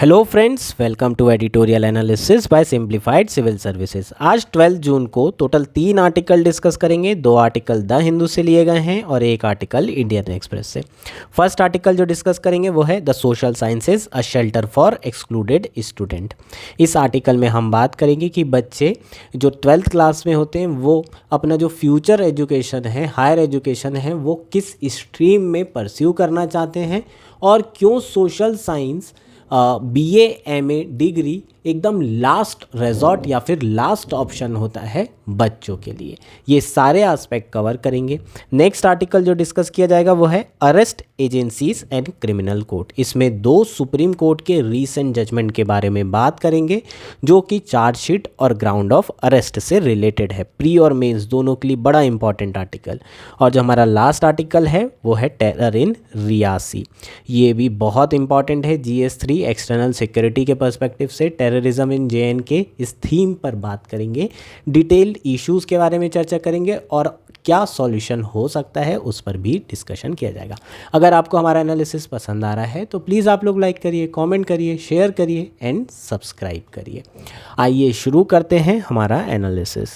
Hello friends, welcome to editorial analysis by simplified civil services. आज 12 जून को total 3 article discuss करेंगे। 2 article the Hindu से लिए गए हैं और 1 आर्टिकल इंडियन एक्सप्रेस से। फर्स्ट आर्टिकल जो डिस्कस करेंगे वो है the social sciences a shelter for excluded student. इस आर्टिकल में हम बात करेंगे कि बच्चे जो 12th क्लास में होते हैं वो अपना जो फ्यूचर एजुकेशन है, हायर एजुकेशन है, वो किस स्ट्रीम में परस्यू करना चाहते हैं और क्यों social science BA MA degree एकदम लास्ट रिजॉर्ट या फिर लास्ट ऑप्शन होता है बच्चों के लिए। ये सारे एस्पेक्ट कवर करेंगे। नेक्स्ट आर्टिकल जो डिस्कस किया जाएगा वो है arrest agencies and criminal court. इसमें 2 सुप्रीम कोर्ट के रीसेंट जजमेंट के बारे में बात करेंगे जो कि चार्जशीट और ग्राउंड ऑफ अरेस्ट से रिलेटेड है। प्री और मेंस दोनों के लिए बड़ा इंपॉर्टेंट आर्टिकल। और जो हमारा लास्ट आर्टिकल है वो है टेरर इन रियासी। ये भी बहुत इंपॉर्टेंट है GS3 एक्सटर्नल सिक्योरिटी के पर्सपेक्टिव से। टेररिज्म इन JNK इस थीम पर बात करेंगे। डिटेल्ड इश्यूज़ के बारे में चर्चा करेंगे और क्या सॉल्यूशन हो सकता है उस पर भी डिस्कशन किया जाएगा। अगर आपको हमारा एनालिसिस पसंद आ रहा है तो प्लीज़ आप लोग लाइक करिए, कमेंट करिए, शेयर करिए एंड सब्सक्राइब करिए। आइए शुरू करते हैं हमारा एनालिसिस।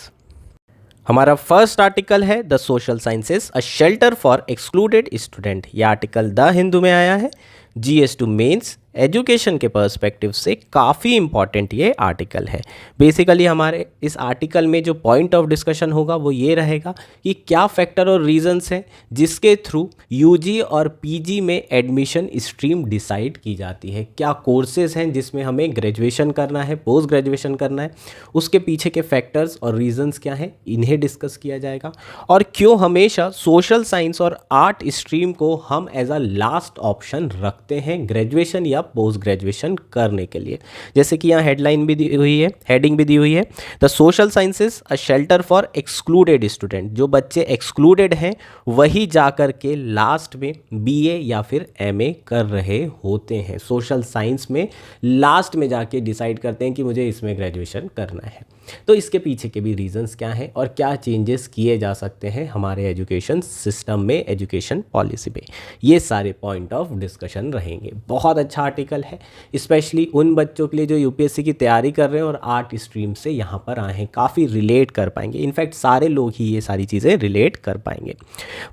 हमारा फर्स्ट आर्टिकल है the social sciences a shelter for excluded student. ये आर्टिकल द हिंदू में आया है। GS2 मेंस एजुकेशन के पर्सपेक्टिव से काफ़ी इंपॉर्टेंट ये आर्टिकल है। बेसिकली हमारे इस आर्टिकल में जो पॉइंट ऑफ डिस्कशन होगा वो ये रहेगा कि क्या फैक्टर और रीजंस हैं जिसके थ्रू UG और PG में एडमिशन स्ट्रीम डिसाइड की जाती है। क्या कोर्सेज हैं जिसमें हमें ग्रेजुएशन करना है, पोस्ट ग्रेजुएशन करना है, उसके पीछे के फैक्टर्स और रीजंस क्या हैं, इन्हें डिस्कस किया जाएगा। और क्यों हमेशा सोशल साइंस और आर्ट स्ट्रीम को हम एज अ लास्ट ऑप्शन रखते हैं ग्रेजुएशन या पोस्ट ग्रेजुएशन करने के लिए। जैसे कि यहाँ हेडलाइन भी दी हुई है, हेडिंग भी दी हुई है, the social sciences a shelter for excluded student. जो बच्चे एक्सक्लूडेड हैं वही जाकर के लास्ट में BA या फिर MA कर रहे होते हैं। सोशल साइंस में लास्ट में जाके डिसाइड करते हैं कि मुझे इसमें ग्रेजुएशन करना है। तो इसके पीछे के भी रीजंस क्या हैं और क्या चेंजेस किए जा सकते हैं हमारे एजुकेशन सिस्टम में, एजुकेशन पॉलिसी पे, ये सारे पॉइंट ऑफ डिस्कशन रहेंगे। बहुत अच्छा आर्टिकल है, स्पेशली उन बच्चों के लिए जो UPSC की तैयारी कर रहे हैं और आर्ट स्ट्रीम से यहाँ पर आए हैं, काफ़ी रिलेट कर पाएंगे। इनफैक्ट सारे लोग ही ये सारी चीज़ें रिलेट कर पाएंगे।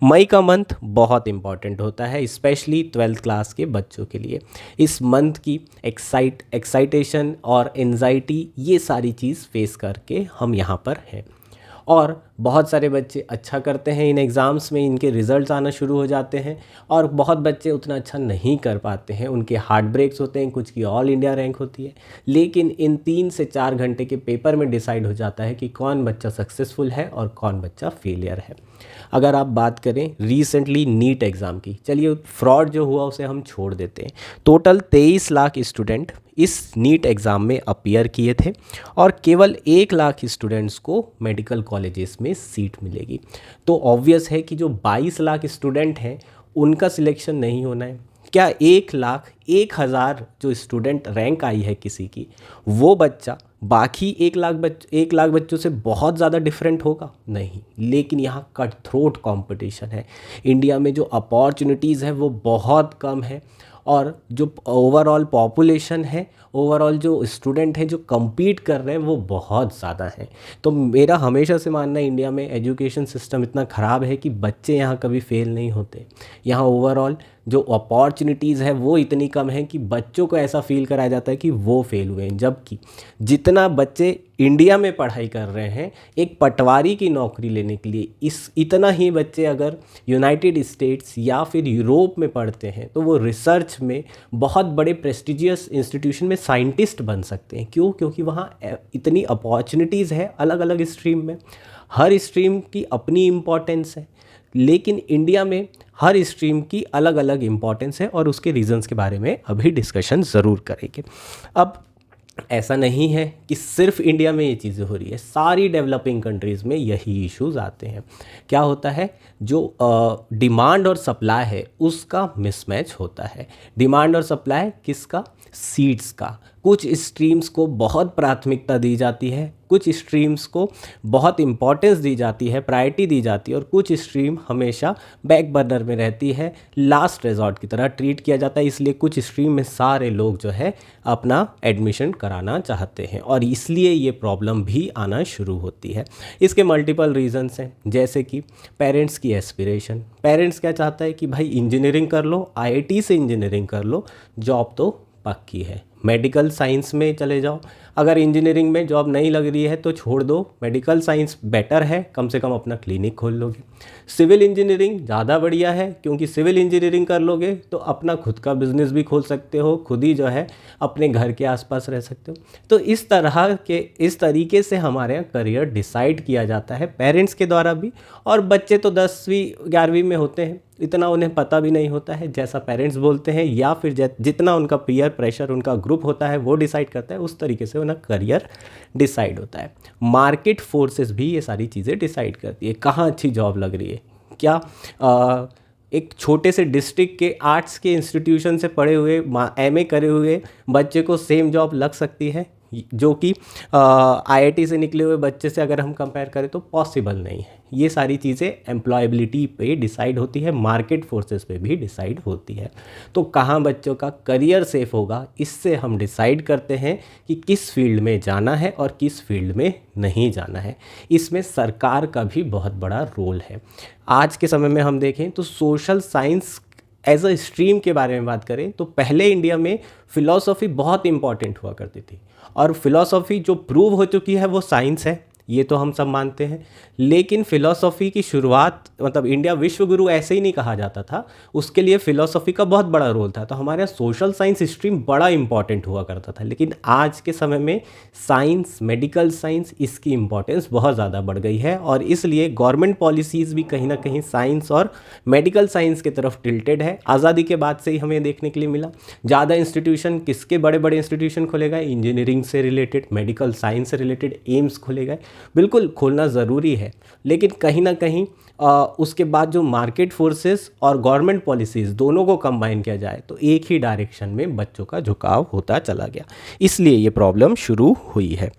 मई का मंथ बहुत इंपॉर्टेंट होता है, स्पेशली 12th क्लास के बच्चों के लिए। इस मंथ की एक्साइटेशन और एंजाइटी, ये सारी चीज़ फेस करके हम यहाँ पर हैं। और बहुत सारे बच्चे अच्छा करते हैं इन एग्ज़ाम्स में, इनके रिज़ल्ट्स आना शुरू हो जाते हैं और बहुत बच्चे उतना अच्छा नहीं कर पाते हैं, उनके हार्ट ब्रेक्स होते हैं, कुछ की ऑल इंडिया रैंक होती है। लेकिन इन 3 से 4 घंटे के पेपर में डिसाइड हो जाता है कि कौन बच्चा सक्सेसफुल है और कौन बच्चा फेलियर है। अगर आप बात करें रिसेंटली नीट एग्ज़ाम की, चलिए फ्रॉड जो हुआ उसे हम छोड़ देते हैं। टोटल 23 लाख स्टूडेंट इस नीट एग्ज़ाम में अपीयर किए थे और केवल 1 लाख स्टूडेंट्स को मेडिकल कॉलेजेस में सीट मिलेगी। तो ऑब्वियस है कि जो 22 लाख स्टूडेंट हैं उनका सिलेक्शन नहीं होना है। क्या 1 लाख 1,000 जो स्टूडेंट रैंक आई है किसी की, वो बच्चा बाकी 1 लाख बच्चों से बहुत ज़्यादा डिफरेंट होगा? नहीं। लेकिन यहाँ कट थ्रोट कॉम्पिटिशन है। इंडिया में जो अपॉर्चुनिटीज़ है वो बहुत कम है और जो ओवरऑल पॉपुलेशन है, ओवरऑल जो स्टूडेंट हैं जो compete कर रहे हैं वो बहुत ज़्यादा हैं। तो मेरा हमेशा से मानना है इंडिया में एजुकेशन सिस्टम इतना ख़राब है कि बच्चे यहाँ कभी फेल नहीं होते। यहाँ ओवरऑल जो अपॉर्चुनिटीज़ है वो इतनी कम है कि बच्चों को ऐसा फील कराया जाता है कि वो फेल हुए हैं। जबकि जितना बच्चे इंडिया में पढ़ाई कर रहे हैं एक पटवारी की नौकरी लेने के लिए, इतना ही बच्चे अगर यूनाइटेड स्टेट्स या फिर यूरोप में पढ़ते हैं तो वो रिसर्च में बहुत बड़े प्रेस्टिजियस इंस्टीट्यूशन में साइंटिस्ट बन सकते हैं। क्यों? क्योंकि वहाँ इतनी अपॉर्चुनिटीज़ है अलग अलग स्ट्रीम में। हर स्ट्रीम की अपनी इम्पोर्टेंस है, लेकिन इंडिया में हर स्ट्रीम की अलग अलग इम्पोर्टेंस है और उसके रीजंस के बारे में अभी डिस्कशन ज़रूर करेंगे। अब ऐसा नहीं है कि सिर्फ इंडिया में ये चीज़ें हो रही है, सारी डेवलपिंग कंट्रीज़ में यही इश्यूज़ आते हैं। क्या होता है? जो डिमांड और सप्लाई है उसका मिसमैच होता है। डिमांड और सप्लाई किसका? सीट्स का। कुछ स्ट्रीम्स को बहुत प्राथमिकता दी जाती है, कुछ स्ट्रीम्स को बहुत इम्पोर्टेंस दी जाती है, प्रायोरिटी दी जाती है, और कुछ स्ट्रीम हमेशा बैक बर्नर में रहती है, लास्ट रिजॉर्ट की तरह ट्रीट किया जाता है। इसलिए कुछ स्ट्रीम में सारे लोग जो है अपना एडमिशन कराना चाहते हैं और इसलिए ये प्रॉब्लम भी आना शुरू होती है। इसके मल्टीपल रीजंस हैं, जैसे कि पेरेंट्स की एस्पिरेशन। पेरेंट्स क्या चाहता है कि भाई इंजीनियरिंग कर लो, आईआईटी से इंजीनियरिंग कर लो, जॉब तो पक्की है। मेडिकल साइंस में चले जाओ, अगर इंजीनियरिंग में जॉब नहीं लग रही है तो छोड़ दो, मेडिकल साइंस बेटर है, कम से कम अपना क्लिनिक खोल लोगे। सिविल इंजीनियरिंग ज़्यादा बढ़िया है, क्योंकि सिविल इंजीनियरिंग कर लोगे तो अपना खुद का बिजनेस भी खोल सकते हो, खुद ही जो है अपने घर के आसपास रह सकते हो। तो इस तरीके से हमारे यहाँ करियर डिसाइड किया जाता है पेरेंट्स के द्वारा भी, और बच्चे तो 10वीं 11वीं में होते हैं, इतना उन्हें पता भी नहीं होता है, जैसा पेरेंट्स बोलते हैं या फिर जितना उनका पीयर प्रेशर, उनका ग्रुप होता है वो डिसाइड करता है, उस तरीके से उनका करियर डिसाइड होता है। मार्केट फोर्सेस भी ये सारी चीज़ें डिसाइड करती है, कहाँ अच्छी जॉब लग रही है। क्या एक छोटे से डिस्ट्रिक्ट के आर्ट्स के इंस्टीट्यूशन से पढ़े हुए एमए करे हुए बच्चे को सेम जॉब लग सकती है जो कि आईआईटी से निकले हुए बच्चे से अगर हम कंपेयर करें तो पॉसिबल नहीं है। ये सारी चीज़ें एम्प्लॉयबिलिटी पे डिसाइड होती है, मार्केट फोर्सेस पे भी डिसाइड होती है। तो कहाँ बच्चों का करियर सेफ होगा, इससे हम डिसाइड करते हैं कि किस फील्ड में जाना है और किस फील्ड में नहीं जाना है। इसमें सरकार का भी बहुत बड़ा रोल है। आज के समय में हम देखें तो social science as a stream के बारे में बात करें तो पहले इंडिया में फ़िलॉसफी बहुत इंपॉर्टेंट हुआ करती थी, और फिलॉसफी जो प्रूव हो चुकी है वो साइंस है, ये तो हम सब मानते हैं। लेकिन फ़िलॉसफी की शुरुआत, मतलब इंडिया विश्वगुरु ऐसे ही नहीं कहा जाता था, उसके लिए फ़िलॉसफी का बहुत बड़ा रोल था। तो हमारे यहाँ सोशल साइंस स्ट्रीम बड़ा इंपॉर्टेंट हुआ करता था, लेकिन आज के समय में साइंस, मेडिकल साइंस, इसकी इम्पॉर्टेंस बहुत ज़्यादा बढ़ गई है, और इसलिए गवर्नमेंट पॉलिसीज़ भी कहीं ना कहीं साइंस और मेडिकल साइंस की तरफ टिल्टेड है। आज़ादी के बाद से ही हमें देखने के लिए मिला। ज़्यादा इंस्टीट्यूशन किसके, बड़े बड़े इंस्टीट्यूशन खोले गए, इंजीनियरिंग से रिलेटेड, मेडिकल साइंस से रिलेटेड एम्स खोले गए। बिल्कुल खोलना ज़रूरी है, लेकिन कहीं ना कहीं उसके बाद जो मार्केट फोर्सेस और गवर्नमेंट पॉलिसीज़ दोनों को कंबाइन किया जाए तो एक ही डायरेक्शन में बच्चों का झुकाव होता चला गया, इसलिए ये प्रॉब्लम शुरू हुई है।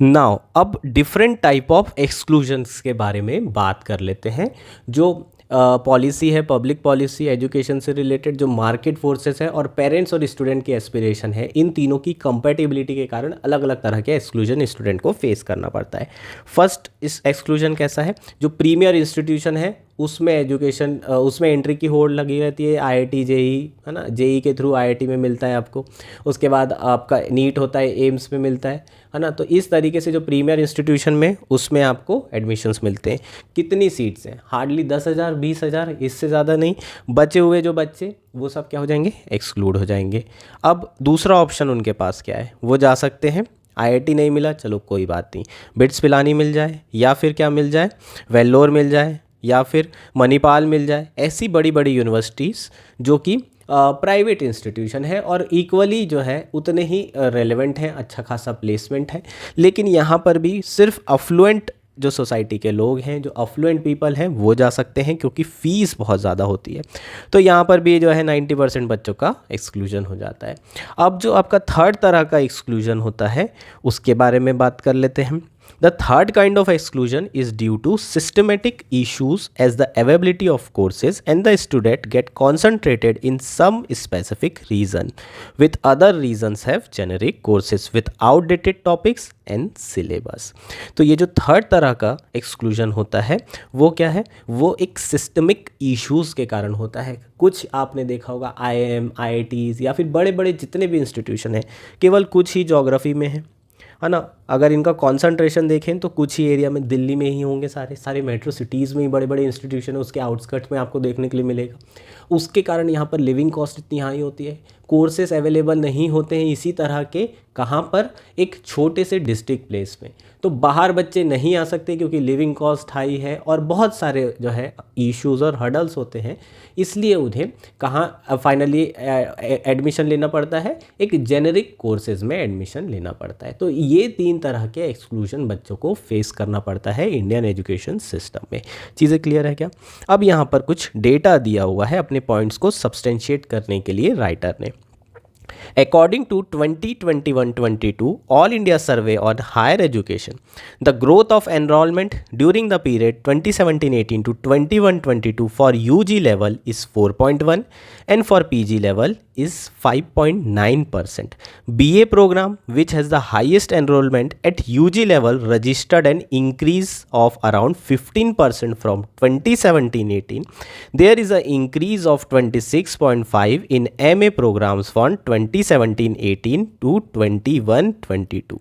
नाउ अब डिफरेंट टाइप ऑफ एक्सक्लूजन्स के बारे में बात कर लेते हैं। जो पॉलिसी है, पब्लिक पॉलिसी, एजुकेशन से रिलेटेड, जो मार्केट फोर्सेस है और पेरेंट्स और स्टूडेंट की एस्पिरेशन है, इन तीनों की कंपैटिबिलिटी के कारण अलग अलग तरह के एक्सक्लूजन स्टूडेंट को फेस करना पड़ता है। फर्स्ट इस एक्सक्लूजन कैसा है, जो प्रीमियर इंस्टीट्यूशन है उसमें एजुकेशन, उसमें एंट्री की होड़ लगी रहती है, आईआईटी जेई है ना, जेई के थ्रू आईआईटी में मिलता है आपको, उसके बाद आपका नीट होता है, एम्स में मिलता है ना। तो इस तरीके से जो प्रीमियर इंस्टीट्यूशन में, उसमें आपको एडमिशन्स मिलते हैं। कितनी सीट्स हैं, हार्डली 10,000 20,000, इससे ज़्यादा नहीं। बचे हुए जो बच्चे वो सब क्या हो जाएंगे, एक्सक्लूड हो जाएंगे। अब दूसरा ऑप्शन उनके पास क्या है, वो जा सकते हैं, आईआईटी नहीं मिला चलो कोई बात नहीं, बिट्स पिलानी मिल जाए, या फिर क्या मिल जाए, वेल्लोर मिल जाए, या फिर मणिपाल मिल जाए। ऐसी बड़ी बड़ी यूनिवर्सिटीज़ जो कि प्राइवेट इंस्टीट्यूशन है और इक्वली जो है उतने ही रेलेवेंट हैं, अच्छा खासा प्लेसमेंट है। लेकिन यहाँ पर भी सिर्फ अफ्लुएंट जो सोसाइटी के लोग हैं, जो अफ्लुएंट पीपल हैं, वो जा सकते हैं, क्योंकि फ़ीस बहुत ज़्यादा होती है। तो यहाँ पर भी जो है 90% बच्चों का एक्सक्लूजन हो जाता है। अब जो आपका थर्ड तरह का एक्सक्लूजन होता है उसके बारे में बात कर लेते हैं। The third kind of exclusion is due to systematic issues as the availability of courses and the student get concentrated in some specific region, with other regions have generic courses with outdated topics and syllabus। तो ये जो third तरह का exclusion होता है वो क्या है, वो एक सिस्टमिक इश्यूज़ के कारण होता है। कुछ आपने देखा होगा IIM, IITs या फिर बड़े बड़े जितने भी इंस्टीट्यूशन हैं, केवल कुछ ही ज्योग्राफी में है ना। अगर इनका कंसंट्रेशन देखें तो कुछ ही एरिया में, दिल्ली में ही होंगे, सारे मेट्रो सिटीज़ में ही बड़े बड़े इंस्टीट्यूशन है, उसके आउटस्कर्ट्स में आपको देखने के लिए मिलेगा। उसके कारण यहाँ पर लिविंग कॉस्ट इतनी हाई होती है, कोर्सेस अवेलेबल नहीं होते हैं इसी तरह के, कहाँ पर, एक छोटे से डिस्ट्रिक्ट प्लेस में। तो बाहर बच्चे नहीं आ सकते क्योंकि लिविंग कॉस्ट हाई है और बहुत सारे जो है इश्यूज़ और हर्डल्स होते हैं, इसलिए उन्हें कहाँ फाइनली एडमिशन लेना पड़ता है, एक जेनेरिक कोर्सेज में एडमिशन लेना पड़ता है। तो ये तीन तरह के एक्सक्लूजन बच्चों को फेस करना पड़ता है इंडियन एजुकेशन सिस्टम में। चीज़ें क्लियर है क्या? अब यहाँ पर कुछ डेटा दिया हुआ है अपने पॉइंट्स को सब्सटेंशिएट करने के लिए राइटर ने। According to 2021-22 All India Survey on Higher Education, the growth of enrollment during the period 2017-18 to 21-22 for UG level is 4.1 and for PG level is 5.9%. BA program, which has the highest enrollment at UG level, registered an increase of around 15% from 2017-18. There is an increase of 26.5 in MA programs from 2017-18 to 21-22.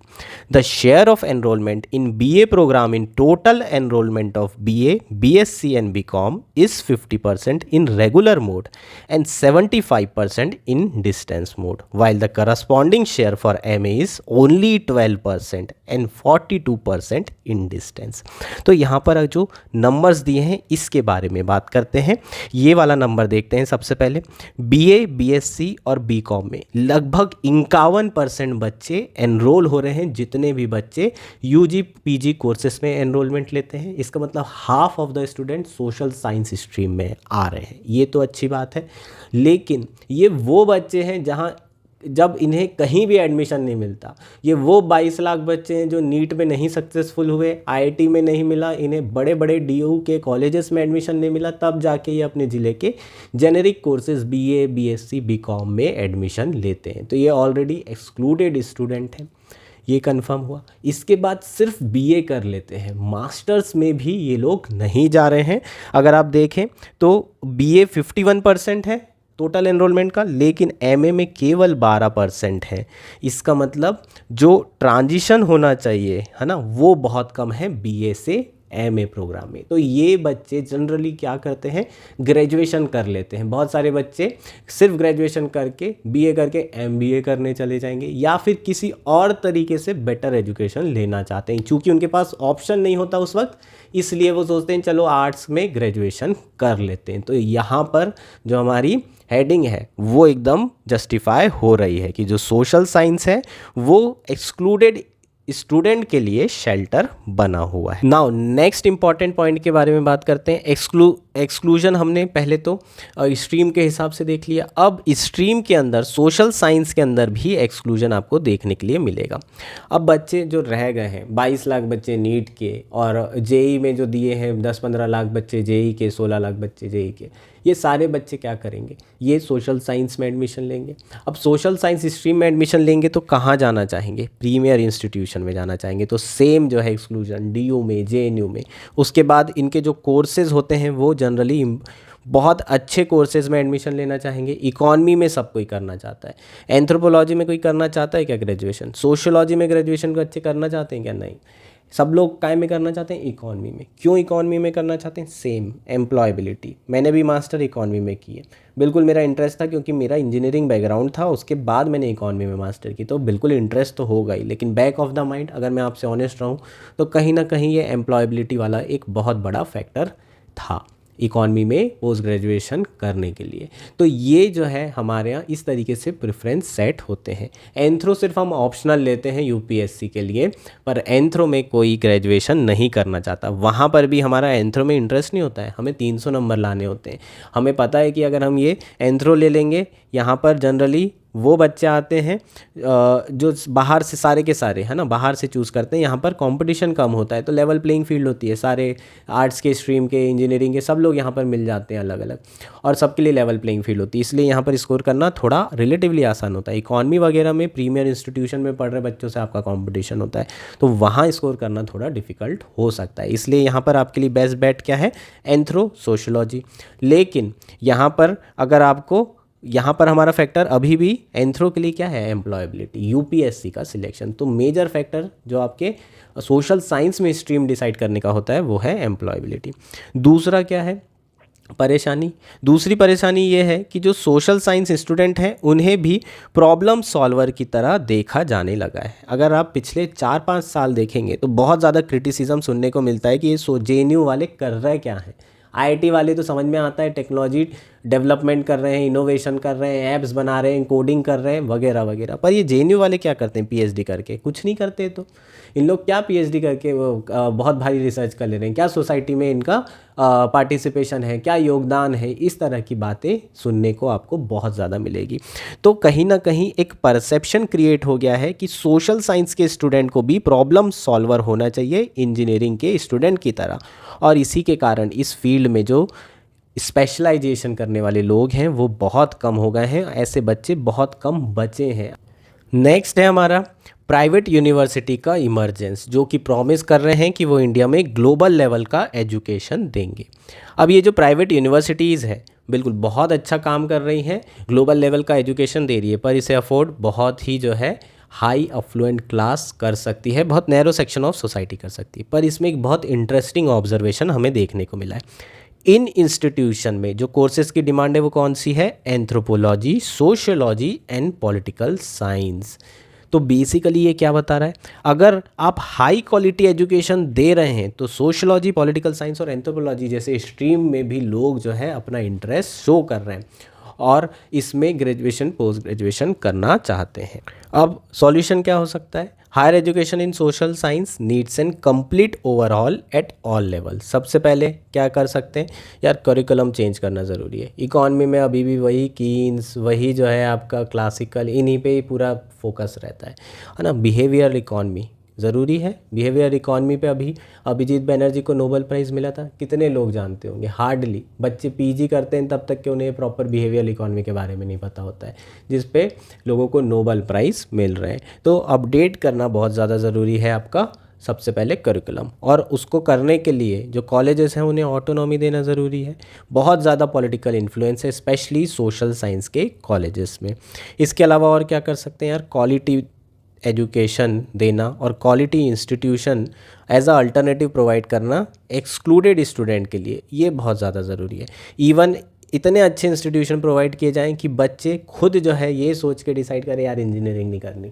The share of enrollment in BA program in total enrollment of BA, BSc and BCom is 50% in regular mode and 75% in distance mode, while the corresponding share for MA is only 12% and 42% in distance. तो यहाँ पर जो numbers दिए हैं इसके बारे में बात करते हैं। ये वाला नंबर देखते हैं सबसे पहले। BA, BSc और BCom में लगभग 51% बच्चे एनरोल हो रहे हैं। जितने भी बच्चे UG PG कोर्सेस में एनरोलमेंट लेते हैं, इसका मतलब half of the student social science stream में आ रहे हैं। ये तो अच्छी बात है, लेकिन ये वो बच्चे हैं जहाँ जब इन्हें कहीं भी एडमिशन नहीं मिलता। ये वो 22 लाख बच्चे हैं जो नीट में नहीं सक्सेसफुल हुए, IIT में नहीं मिला, इन्हें बड़े बड़े DU के कॉलेजेस में एडमिशन नहीं मिला, तब जाके ये अपने ज़िले के generic courses BA, BSc, BCom में एडमिशन लेते हैं। तो ये ऑलरेडी एक्सक्लूडेड स्टूडेंट हैं, ये कंफर्म हुआ। इसके बाद सिर्फ BA कर लेते हैं, मास्टर्स में भी ये लोग नहीं जा रहे हैं। अगर आप देखें तो BA 51% है टोटल एनरोलमेंट का, लेकिन MA में केवल 12% है। इसका मतलब जो ट्रांजिशन होना चाहिए है ना, वो बहुत कम है BA से MA प्रोग्राम में। तो ये बच्चे जनरली क्या करते हैं, ग्रेजुएशन कर लेते हैं। बहुत सारे बच्चे सिर्फ ग्रेजुएशन करके BA करके MBA करने चले जाएंगे, या फिर किसी और तरीके से बेटर एजुकेशन लेना चाहते हैं। चूँकि उनके पास ऑप्शन नहीं होता उस वक्त, इसलिए वो सोचते हैं चलो आर्ट्स में ग्रेजुएशन कर लेते हैं। तो यहाँ पर जो हमारी हेडिंग है वो एकदम जस्टिफाई हो रही है कि जो सोशल साइंस है वो एक्सक्लूडेड स्टूडेंट के लिए शेल्टर बना हुआ है। नाउ नेक्स्ट इंपॉर्टेंट पॉइंट के बारे में बात करते हैं। एक्सक्लूजन हमने पहले तो स्ट्रीम के हिसाब से देख लिया, अब स्ट्रीम के अंदर सोशल साइंस के अंदर भी एक्सक्लूजन आपको देखने के लिए मिलेगा। अब बच्चे जो रह गए हैं, 22 लाख बच्चे नीट के, और जेई में जो दिए हैं 10-15 लाख बच्चे जेई के, 16 लाख बच्चे जेई के, ये सारे बच्चे क्या करेंगे, ये सोशल साइंस में एडमिशन लेंगे। अब सोशल साइंस स्ट्रीम में एडमिशन लेंगे तो कहाँ जाना चाहेंगे, प्रीमियर इंस्टीट्यूशन में जाना चाहेंगे। तो सेम जो है एक्सक्लूजन DU में, JNU में। उसके बाद इनके जो कोर्सेज होते हैं वो जनरली बहुत अच्छे कोर्सेज में एडमिशन लेना चाहेंगे। इकॉनमी में सब कोई करना चाहता है। एंथ्रोपोलॉजी में कोई करना चाहता है क्या ग्रेजुएशन? सोशियोलॉजी में ग्रेजुएशन को अच्छे करना चाहते हैं क्या? नहीं, सब लोग काय में करना चाहते हैं, इकॉनमी में। क्यों इकॉनमी में करना चाहते हैं? Same employability. मैंने भी मास्टर इकॉनमी में की है, बिल्कुल मेरा इंटरेस्ट था, क्योंकि मेरा इंजीनियरिंग बैकग्राउंड था, उसके बाद मैंने इकॉनमी में मास्टर की, तो बिल्कुल इंटरेस्ट तो होगा ही। लेकिन बैक ऑफ द माइंड अगर मैं आपसे ऑनेस्ट रहूँ तो कहीं ना कहीं ये एम्प्लॉयबिलिटी वाला एक बहुत बड़ा फैक्टर था इकॉनमी में पोस्ट ग्रेजुएशन करने के लिए। तो ये जो है हमारे यहाँ इस तरीके से प्रेफरेंस सेट होते हैं। एंथ्रो सिर्फ हम ऑप्शनल लेते हैं UPSC के लिए, पर एंथ्रो में कोई ग्रेजुएशन नहीं करना चाहता। वहाँ पर भी हमारा एंथ्रो में इंटरेस्ट नहीं होता है, हमें 300 नंबर लाने होते हैं। हमें पता है कि अगर हम ये एंथ्रो ले लेंगे, यहाँ पर जनरली वो बच्चे आते हैं जो बाहर से सारे के सारे है ना, बाहर से चूज़ करते हैं। यहाँ पर कंपटीशन कम होता है, तो लेवल प्लेइंग फील्ड होती है, सारे आर्ट्स के स्ट्रीम के, इंजीनियरिंग के सब लोग यहाँ पर मिल जाते हैं अलग अलग, और सबके लिए लेवल प्लेइंग फील्ड होती है। इसलिए यहाँ पर स्कोर करना थोड़ा रिलेटिवली आसान होता है। इकॉनमी वगैरह में प्रीमियर इंस्टीट्यूशन में पढ़ रहे बच्चों से आपका कॉम्पिटिशन होता है, तो वहाँ स्कोर करना थोड़ा डिफिकल्ट हो सकता है। इसलिए यहाँ पर आपके लिए बेस्ट बेट क्या है, एंथ्रो सोशियोलॉजी। लेकिन यहाँ पर अगर आपको, यहाँ पर हमारा फैक्टर अभी भी एंथ्रो के लिए क्या है, एम्प्लॉयबिलिटी, UPSC का सिलेक्शन। तो मेजर फैक्टर जो आपके सोशल साइंस में स्ट्रीम डिसाइड करने का होता है वो है एम्प्लॉयबिलिटी। दूसरा क्या है परेशानी, दूसरी परेशानी ये है कि जो सोशल साइंस स्टूडेंट हैं उन्हें भी प्रॉब्लम सॉल्वर की तरह देखा जाने लगा है। अगर आप पिछले 4-5 साल देखेंगे तो बहुत ज़्यादा क्रिटिसिज्म सुनने को मिलता है कि ये JNU वाले कर रहे क्या हैं। IIT वाले तो समझ में आता है टेक्नोलॉजी डेवलपमेंट कर रहे हैं, इनोवेशन कर रहे हैं, ऐप्स बना रहे हैं, कोडिंग कर रहे हैं वगैरह वगैरह। पर ये जेएनयू वाले क्या करते हैं पीएचडी करके? कुछ नहीं करते। तो इन लोग क्या पीएचडी करके वो बहुत भारी रिसर्च कर ले रहे हैं? क्या सोसाइटी में इनका पार्टिसिपेशन है, क्या योगदान है? इस तरह की बातें सुनने को आपको बहुत ज़्यादा मिलेगी। तो कहीं ना कहीं एक परसेप्शन क्रिएट हो गया है कि सोशल साइंस के स्टूडेंट को भी प्रॉब्लम सॉल्वर होना चाहिए इंजीनियरिंग के स्टूडेंट की तरह। और इसी के कारण इस फील्ड में जो स्पेशलाइजेशन करने वाले लोग हैं वो बहुत कम हो गए हैं, ऐसे बच्चे बहुत कम बचे हैं। नेक्स्ट है हमारा प्राइवेट यूनिवर्सिटी का इमरजेंस, जो कि प्रॉमिस कर रहे हैं कि वो इंडिया में ग्लोबल लेवल का एजुकेशन देंगे। अब ये जो प्राइवेट यूनिवर्सिटीज़ है बिल्कुल बहुत अच्छा काम कर रही हैं, ग्लोबल लेवल का एजुकेशन दे रही है, पर इसे अफोर्ड बहुत ही जो है हाई अफ्लुएंट क्लास कर सकती है, बहुत नैरो सेक्शन ऑफ सोसाइटी कर सकती है। पर इसमें एक बहुत इंटरेस्टिंग ऑब्जर्वेशन हमें देखने को मिला है। इन इंस्टीट्यूशन में जो कोर्सेज़ की डिमांड है वो कौन सी है? Anthropology, sociology and political science. तो बेसिकली ये क्या बता रहा है? अगर आप हाई क्वालिटी एजुकेशन दे रहे हैं तो सोशियोलॉजी, पॉलिटिकल साइंस और एंथ्रोपोलॉजी जैसे स्ट्रीम में भी लोग जो है अपना इंटरेस्ट शो कर रहे हैं और इसमें ग्रेजुएशन, पोस्ट ग्रेजुएशन करना चाहते हैं। अब सॉल्यूशन क्या हो सकता है? Higher education in social science needs an complete overall at all level. सबसे पहले क्या कर सकते हैं यार? करिकुलम चेंज करना ज़रूरी है। इकॉनमी में अभी भी वही कीन्स, वही जो है आपका क्लासिकल, इन्हीं पे ही पूरा फोकस रहता है ना। बिहेवियर इकॉनमी ज़रूरी है। बिहेवियर इकॉनमी पे अभी अभिजीत बनर्जी को नोबेल प्राइज़ मिला था, कितने लोग जानते होंगे? हार्डली। बच्चे पीजी करते हैं तब तक कि उन्हें प्रॉपर बिहेवियर इकॉनमी के बारे में नहीं पता होता है, जिस पे लोगों को नोबेल प्राइज़ मिल रहे हैं। तो अपडेट करना बहुत ज़्यादा ज़रूरी है आपका सबसे पहले करिकुलम, और उसको करने के लिए जो कॉलेजेस हैं उन्हें ऑटोनॉमी देना ज़रूरी है। बहुत ज़्यादा पॉलिटिकल इन्फ्लुएंस है स्पेशली सोशल साइंस के कॉलेजेस में। इसके अलावा और क्या कर सकते हैं यार? क्वालिटी एजुकेशन देना और quality institution as a alternative provide करना एक्सक्लूडेड स्टूडेंट के लिए, ये बहुत ज़्यादा ज़रूरी है। इवन इतने अच्छे इंस्टीट्यूशन प्रोवाइड किए जाएं कि बच्चे खुद जो है ये सोच के डिसाइड करें यार इंजीनियरिंग नहीं करनी,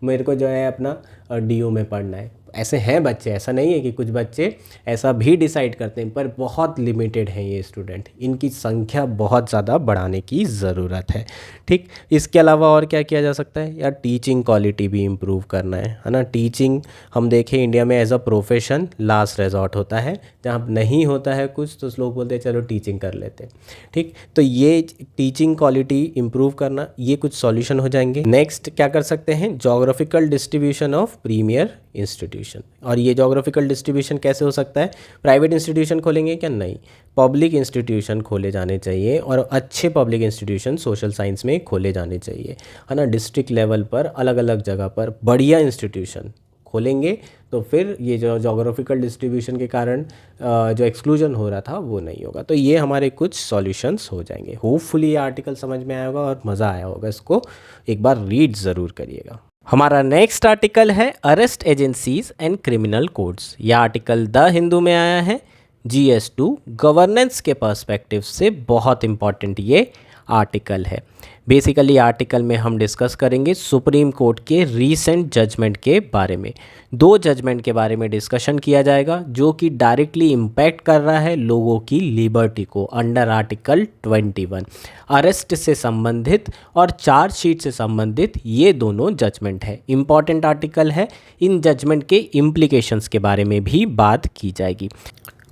मेरे को जो है अपना डीओ में पढ़ना है। ऐसे हैं बच्चे, ऐसा नहीं है कि कुछ बच्चे ऐसा भी डिसाइड करते हैं, पर बहुत लिमिटेड हैं ये स्टूडेंट। इनकी संख्या बहुत ज़्यादा बढ़ाने की ज़रूरत है। ठीक, इसके अलावा और क्या किया जा सकता है यार? टीचिंग क्वालिटी भी इम्प्रूव करना है ना। टीचिंग हम देखें इंडिया में as a profession last resort होता है, जहाँ नहीं होता है कुछ तो लोग बोलते हैं चलो टीचिंग कर लेते हैं। ठीक, तो ये टीचिंग क्वालिटी इम्प्रूव करना, ये कुछ सॉल्यूशन हो जाएंगे। नेक्स्ट क्या कर सकते हैं? Geographical distribution of premier institution. और ये जोग्राफिकल डिस्ट्रीब्यूशन कैसे हो सकता है? प्राइवेट इंस्टीट्यूशन खोलेंगे क्या? नहीं, पब्लिक इंस्टीट्यूशन खोले जाने चाहिए, और अच्छे पब्लिक इंस्टीट्यूशन सोशल साइंस में खोले जाने चाहिए, है ना। डिस्ट्रिक्ट लेवल पर अलग अलग जगह पर बढ़िया इंस्टीट्यूशन खोलेंगे तो फिर ये जो जोग्राफिकल डिस्ट्रीब्यूशन के कारण जो एक्सक्लूजन हो रहा था वो नहीं होगा। तो ये हमारे कुछ सॉल्यूशंस हो जाएंगे। होपफुली ये आर्टिकल समझ में आया होगा और मज़ा आया होगा, इसको एक बार रीड ज़रूर करिएगा। हमारा नेक्स्ट आर्टिकल है arrest agencies and criminal codes. यह आर्टिकल द हिंदू में आया है। GS2 गवर्नेंस के पर्सपेक्टिव से बहुत इंपॉर्टेंट ये आर्टिकल है। बेसिकली आर्टिकल में हम डिस्कस करेंगे सुप्रीम कोर्ट के रीसेंट जजमेंट के बारे में। 2 जजमेंट के बारे में डिस्कशन किया जाएगा जो कि डायरेक्टली इम्पैक्ट कर रहा है लोगों की लिबर्टी को अंडर आर्टिकल 21। अरेस्ट से संबंधित और चार्जशीट से संबंधित ये दोनों जजमेंट है, इम्पॉर्टेंट आर्टिकल है। इन जजमेंट के इम्प्लीकेशंस के बारे में भी बात की जाएगी।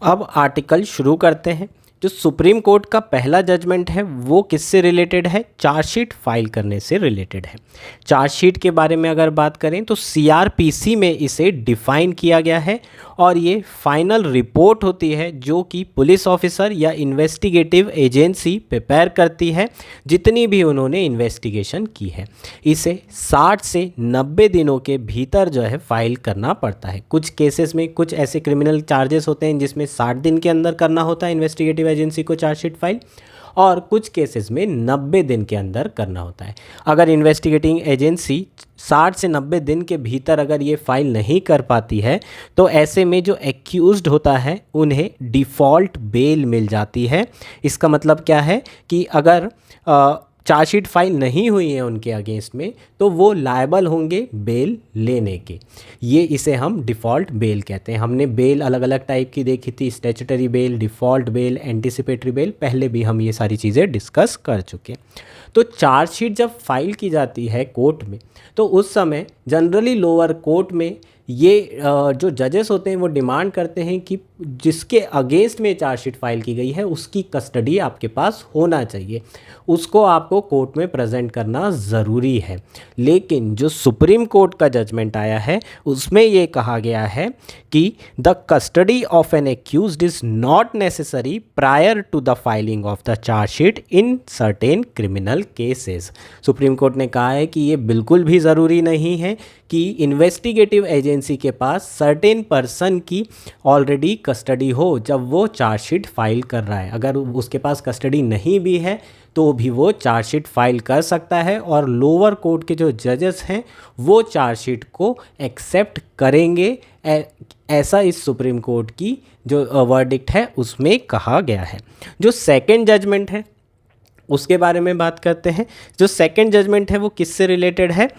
अब आर्टिकल शुरू करते हैं। जो सुप्रीम कोर्ट का पहला जजमेंट है वो किससे रिलेटेड है? चार्जशीट फाइल करने से रिलेटेड है। चार्जशीट के बारे में अगर बात करें तो CRPC में इसे डिफाइन किया गया है, और ये फाइनल रिपोर्ट होती है जो कि पुलिस ऑफिसर या इन्वेस्टिगेटिव एजेंसी प्रिपेयर करती है जितनी भी उन्होंने इन्वेस्टिगेशन की है। इसे 60 से 90 दिनों के भीतर जो है फाइल करना पड़ता है। कुछ केसेस में कुछ ऐसे क्रिमिनल चार्जेस होते हैं जिसमें 60 दिन के अंदर करना होता है इन्वेस्टिगेटिव एजेंसी को चार्जशीट फाइल, और कुछ केसेस में 90 दिन के अंदर करना होता है। अगर इन्वेस्टिगेटिंग एजेंसी 60 से 90 दिन के भीतर अगर ये फाइल नहीं कर पाती है तो ऐसे में जो एक्यूज्ड होता है उन्हें डिफ़ॉल्ट बेल मिल जाती है। इसका मतलब क्या है कि अगर चार्जशीट फाइल नहीं हुई है उनके अगेंस्ट में, तो वो लायबल होंगे बेल लेने के। ये इसे हम डिफ़ॉल्ट बेल कहते हैं। हमने बेल अलग अलग टाइप की देखी थी, statutory bail, default bail, anticipatory bail, पहले भी हम ये सारी चीज़ें डिस्कस कर चुके। तो चार्जशीट जब फाइल की जाती है कोर्ट में, तो उस समय जनरली लोअर कोर्ट में ये जो जजेस होते हैं वो डिमांड करते हैं कि जिसके अगेंस्ट में चार्जशीट फाइल की गई है उसकी कस्टडी आपके पास होना चाहिए, उसको आपको कोर्ट में प्रेजेंट करना ज़रूरी है। लेकिन जो सुप्रीम कोर्ट का जजमेंट आया है उसमें ये कहा गया है कि the custody of an accused is not necessary prior to the filing of the chargesheet in certain criminal cases. Supreme Court ने कहा है कि ये बिल्कुल भी ज़रूरी नहीं है कि इन्वेस्टिगेटिव एजेंसी के पास सर्टेन पर्सन की ऑलरेडी कस्टडी हो जब वो चार्जशीट फाइल कर रहा है। अगर उसके पास कस्टडी नहीं भी है तो भी वो चार्जशीट फाइल कर सकता है और लोअर कोर्ट के जो जजेस हैं वो चार्जशीट को एक्सेप्ट करेंगे। ऐसा इस सुप्रीम कोर्ट की जो वर्डिक्ट है उसमें कहा गया है। जो सेकंड जजमेंट है उसके बारे में बात करते हैं। जो सेकंड जजमेंट है वो किससे रिलेटेड है?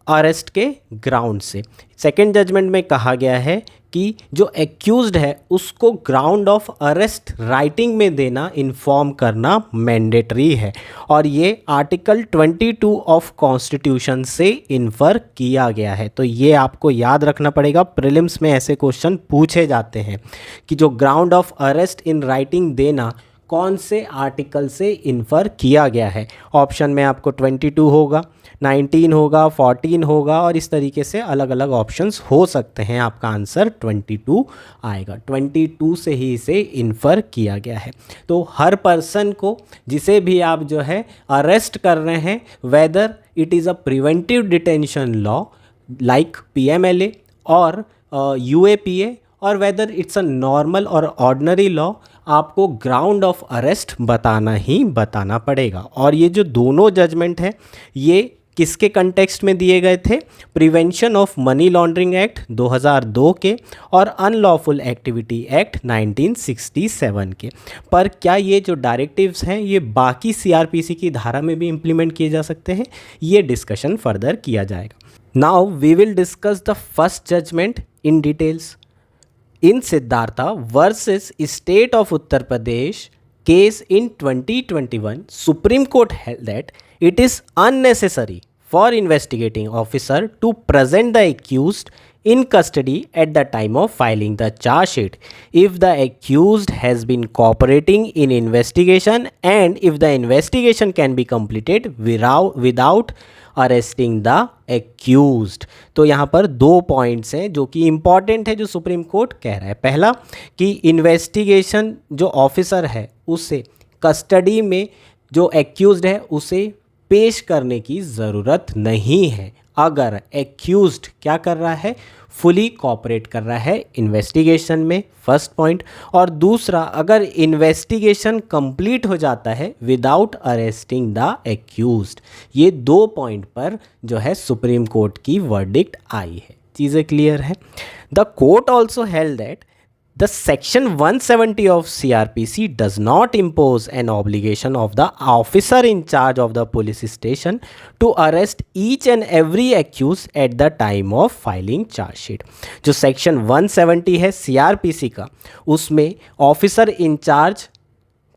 अरेस्ट के ग्राउंड से। सेकंड जजमेंट में कहा गया है कि जो एक्यूज्ड है उसको ग्राउंड ऑफ अरेस्ट राइटिंग में देना, इन्फॉर्म करना मैंडेटरी है और ये आर्टिकल 22 ऑफ कॉन्स्टिट्यूशन से इन्फर किया गया है। तो ये आपको याद रखना पड़ेगा, प्रीलिम्स में ऐसे क्वेश्चन पूछे जाते हैं कि जो ground of arrest in writing देना कौन से आर्टिकल से इन्फर किया गया है। ऑप्शन में आपको 22 होगा, 19 होगा, 14 होगा और इस तरीके से अलग अलग ऑप्शंस हो सकते हैं। आपका आंसर 22 आएगा। 22 से ही इसे इन्फर किया गया है। तो हर पर्सन को जिसे भी आप जो है अरेस्ट कर रहे हैं, whether it is a preventive detention law like PMLA और UAPA और वेदर इट्स अ नॉर्मल और ऑर्डिनरी लॉ, आपको ग्राउंड ऑफ अरेस्ट बताना ही बताना पड़ेगा। और ये जो दोनों जजमेंट है ये किसके कंटेक्स्ट में दिए गए थे? Prevention of money laundering act 2002 के और अनलॉफुल एक्टिविटी एक्ट 1967 के। पर क्या ये जो डायरेक्टिव्स हैं ये बाकी CRPC की धारा में भी इम्प्लीमेंट किए जा सकते हैं? ये डिस्कशन फर्दर किया जाएगा। Now we will discuss the first judgment in details. In Siddhartha versus State of Uttar Pradesh case in 2021, Supreme Court held that it is unnecessary for investigating officer to present the accused in custody at the time of filing the charge sheet if the accused has been cooperating in investigation and if the investigation can be completed without arresting the accused. तो यहाँ पर 2 points हैं जो कि important है जो supreme court कह रहा है। पहला कि इन्वेस्टिगेशन जो ऑफिसर है उसे कस्टडी में जो एक्यूज्ड है उसे पेश करने की ज़रूरत नहीं है अगर एक्यूज्ड क्या कर रहा है? फुली कोऑपरेट कर रहा है इन्वेस्टिगेशन में, फर्स्ट पॉइंट। और दूसरा, अगर इन्वेस्टिगेशन कंप्लीट हो जाता है विदाउट अरेस्टिंग द एक्यूज्ड। ये 2 पॉइंट पर जो है सुप्रीम कोर्ट की वर्डिक्ट आई है। चीज़ें क्लियर है। The court also held that the section 170 of CRPC does not impose an obligation of the officer in charge of the police station to arrest each and every accused at the time of filing charge sheet। जो section 170 है CRPC का, उसमें officer in charge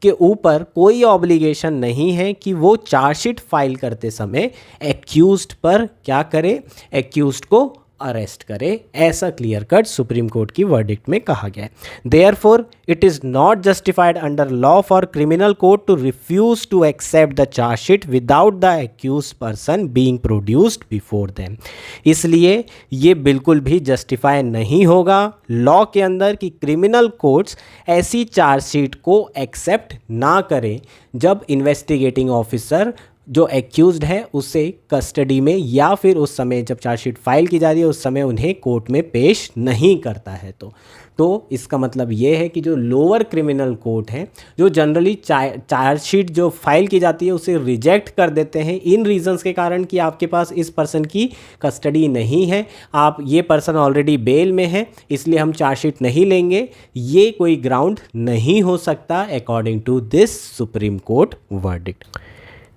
के ऊपर कोई obligation नहीं है कि वो चार्जशीट फाइल करते समय एक्यूज्ड पर क्या करे? एक्यूज्ड को अरेस्ट करे। ऐसा क्लियर कट सुप्रीम कोर्ट की वर्डिक्ट में कहा गया है। Therefore it is not justified under law for criminal court to refuse to accept the chargesheet without the accuse person being produced before them. इसलिए ये बिल्कुल भी जस्टिफाई नहीं होगा लॉ के अंदर कि क्रिमिनल कोर्ट्स ऐसी चार्जशीट को एक्सेप्ट ना करें जब इन्वेस्टिगेटिंग ऑफिसर जो एक्यूज्ड है उसे कस्टडी में या फिर उस समय जब चार्जशीट फाइल की जा रही है उस समय उन्हें कोर्ट में पेश नहीं करता है। तो इसका मतलब ये है कि जो लोअर क्रिमिनल कोर्ट हैं जो जनरली चार्जशीट जो फाइल की जाती है उसे रिजेक्ट कर देते हैं इन रीजंस के कारण कि आपके पास इस पर्सन की कस्टडी नहीं है, आप ये पर्सन ऑलरेडी बेल में है इसलिए हम चार्जशीट नहीं लेंगे, ये कोई ग्राउंड नहीं हो सकता according to this Supreme Court verdict.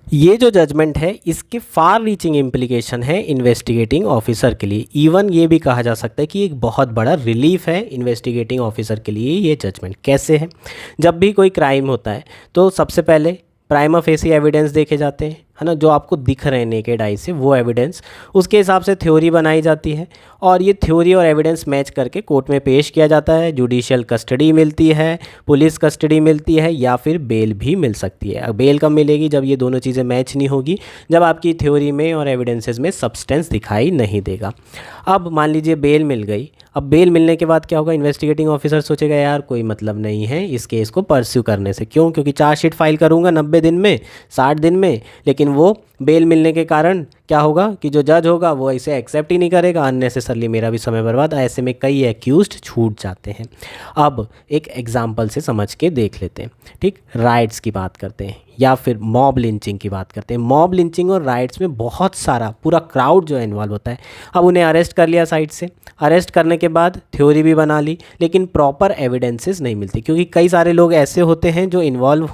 ये जो जजमेंट है इसके फार रीचिंग इम्प्लीकेशन है इन्वेस्टिगेटिंग ऑफिसर के लिए। इवन ये भी कहा जा सकता है कि एक बहुत बड़ा रिलीफ है इन्वेस्टिगेटिंग ऑफिसर के लिए ये जजमेंट। कैसे है? जब भी कोई क्राइम होता है तो सबसे पहले प्राइमा फेसी एविडेंस देखे जाते हैं, है ना, जो आपको दिख रहे हैं नेकेड आई से वो एविडेंस, उसके हिसाब से थ्योरी बनाई जाती है और ये थ्योरी और एविडेंस मैच करके कोर्ट में पेश किया जाता है। जुडिशियल कस्टडी मिलती है, पुलिस कस्टडी मिलती है या फिर बेल भी मिल सकती है। अब बेल कब मिलेगी? जब ये दोनों चीज़ें मैच नहीं होगी, जब आपकी थ्योरी में और एविडेंसेस में सब्सटेंस दिखाई नहीं देगा। अब मान लीजिए बेल मिल गई। अब बेल मिलने के बाद क्या होगा? इन्वेस्टिगेटिंग ऑफिसर सोचेगा यार कोई मतलब नहीं है इस केस को परस्यू करने से। क्यों? क्योंकि चार्जशीट फाइल करूँगा 90 दिन में, 60 दिन में, लेकिन वो बेल मिलने के कारण क्या होगा कि जो जज होगा वो इसे एक्सेप्ट ही नहीं करेगा, अननेसेसरली मेरा भी समय बर्बाद। ऐसे में कई एक्यूज्ड छूट जाते हैं। अब एक एग्जांपल से समझ के देख लेते हैं, ठीक। राइट्स की बात करते हैं या फिर मॉब लिंचिंग की बात करते हैं। मॉब लिंचिंग और राइट्स में बहुत सारा पूरा क्राउड जो है इन्वॉल्व होता है। अब उन्हें अरेस्ट कर लिया साइड से, अरेस्ट करने के बाद थ्योरी भी बना ली, लेकिन प्रॉपर एविडेंसेस नहीं मिलती, क्योंकि कई सारे लोग ऐसे होते हैं जो इन्वॉल्व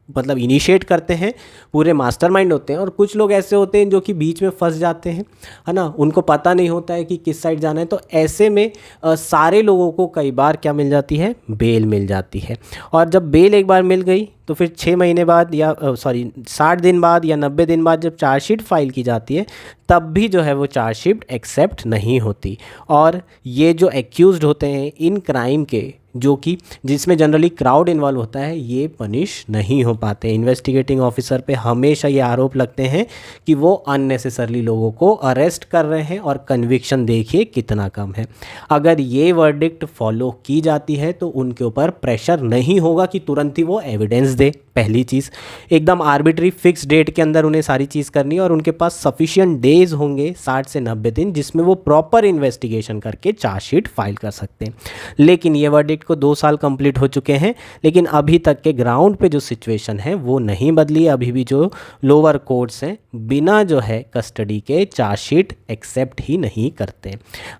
मतलब इनिशिएट करते हैं, पूरे मास्टरमाइंड होते हैं, और कुछ लोग ऐसे होते हैं जो कि बीच में फंस जाते हैं, है ना, उनको पता नहीं होता है कि किस साइड जाना है। तो ऐसे में सारे लोगों को कई बार क्या मिल जाती है? बेल मिल जाती है। और जब बेल एक बार मिल गई तो फिर 6 महीने बाद या 60 दिन बाद या 90 दिन बाद जब चार्जशीट फाइल की जाती है तब भी जो है वो चार्जशीट एक्सेप्ट नहीं होती। और ये जो एक्यूज्ड होते हैं इन क्राइम के, जो कि जिसमें जनरली क्राउड इन्वॉल्व होता है, ये पनिश नहीं हो पाते। इन्वेस्टिगेटिंग ऑफिसर पे हमेशा ये आरोप लगते हैं कि वो अननेसेसरली लोगों को अरेस्ट कर रहे हैं और कन्विक्शन देखिए कितना कम है। अगर ये वर्डिक्ट फॉलो की जाती है तो उनके ऊपर प्रेशर नहीं होगा कि तुरंत ही वो एविडेंस दे। पहली चीज़, एकदम आर्बिट्री फिक्स डेट के अंदर उन्हें सारी चीज़ करनी है और उनके पास सफिशिएंट डेज होंगे 60 से 90 दिन जिसमें वो प्रॉपर इन्वेस्टिगेशन करके चार्जशीट फाइल कर सकते हैं। लेकिन ये वर्डिक्ट को 2 साल कंप्लीट हो चुके हैं, लेकिन अभी तक के ग्राउंड पे जो सिचुएशन है वो नहीं बदली। अभी भी जो लोअर कोर्ट्स हैं बिना जो है कस्टडी के चार्जशीट एक्सेप्ट ही नहीं करते।